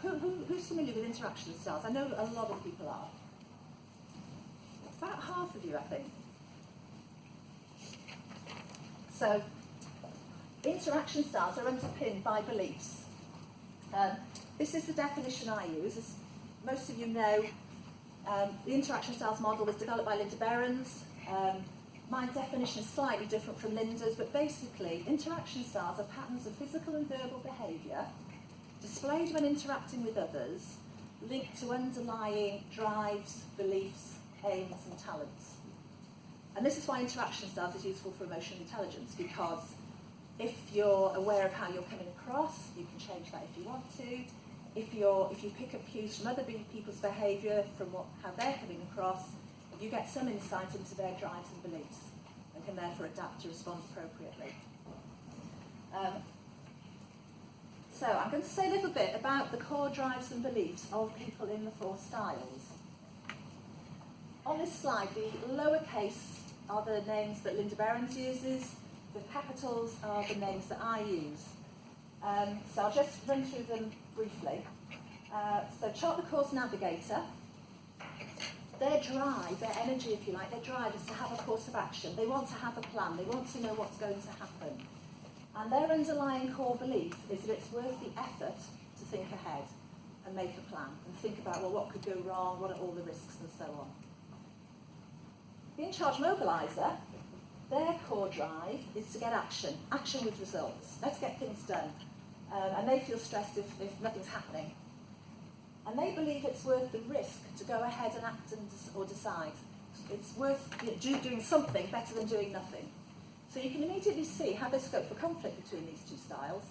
who's familiar with interaction styles? I know a lot of people are. About half of you, I think. So, interaction styles are underpinned by beliefs. This is the definition I use. As most of you know, the interaction styles model was developed by Linda Behrens. My definition is slightly different from Linda's, but basically, interaction styles are patterns of physical and verbal behaviour displayed when interacting with others, linked to underlying drives, beliefs, aims and talents. And this is why interaction styles is useful for emotional intelligence, because if you're aware of how you're coming across, you can change that if you want to. If you pick up cues from other people's behaviour, from how they're coming across, you get some insight into their drives and beliefs, and can therefore adapt to respond appropriately. So I'm going to say a little bit about the core drives and beliefs of people in the 4 styles. On this slide, the lowercase are the names that Linda Behrens uses, the capitals are the names that I use. So I'll just run through them briefly. So chart the course navigator. Their drive, their energy if you like, their drive is to have a course of action. They want to have a plan, they want to know what's going to happen. And their underlying core belief is that it's worth the effort to think ahead and make a plan and think about, well, what could go wrong, what are all the risks and so on. The in-charge mobiliser, their core drive is to get action with results. Let's get things done. And they feel stressed if nothing's happening. And they believe it's worth the risk to go ahead and act or decide. It's worth doing something better than doing nothing. So you can immediately see how there's scope for conflict between these 2 styles,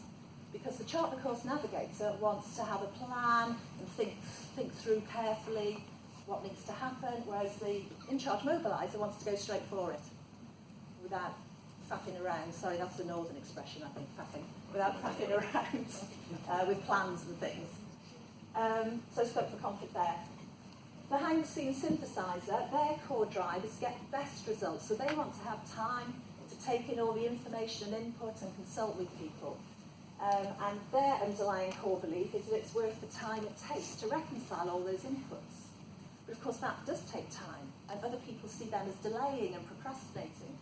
because the chart the course navigator wants to have a plan and think through carefully what needs to happen, whereas the in-charge mobiliser wants to go straight for it without faffing around. Sorry, that's a northern expression, I think, faffing. Without faffing around with plans and things. So scope for conflict there. The behind-the-scenes synthesizer, their core drive is to get the best results, so they want to have time to take in all the information and input and consult with people. And their underlying core belief is that it's worth the time it takes to reconcile all those inputs. But of course that does take time, and other people see them as delaying and procrastinating.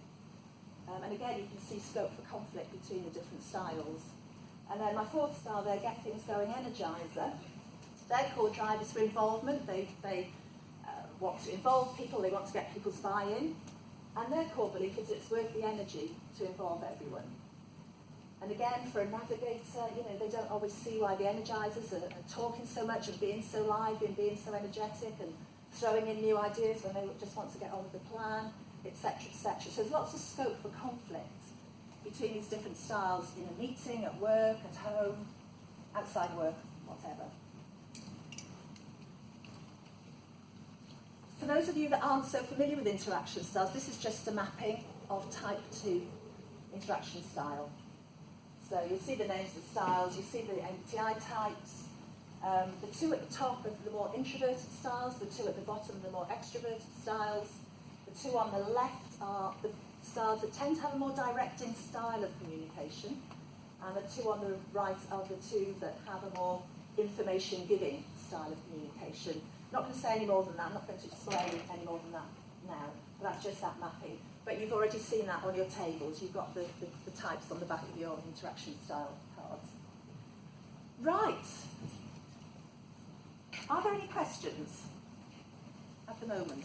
And again, you can see scope for conflict between the different styles. And then my 4th style there, get things going energizer. Their core drive is for involvement. They want to involve people, they want to get people's buy-in. And their core belief is it's worth the energy to involve everyone. And again, for a navigator, they don't always see why the energizers are talking so much and being so lively and being so energetic and throwing in new ideas when they just want to get on with the plan, etc., etc. So there's lots of scope for conflict between these different styles in a meeting, at work, at home, outside work, whatever. For those of you that aren't so familiar with interaction styles, this is just a mapping of type 2 interaction style. So you'll see the names of the styles, you see the MBTI types. The 2 at the top are the more introverted styles, the 2 at the bottom are the more extroverted styles. The 2 on the left are the styles that tend to have a more directing style of communication, and the 2 on the right are the 2 that have a more information-giving style of communication. I'm not going to say any more than that, I'm not going to explain any more than that now, but that's just that mapping. But you've already seen that on your tables, you've got the types on the back of your interaction style cards. Right. Are there any questions at the moment?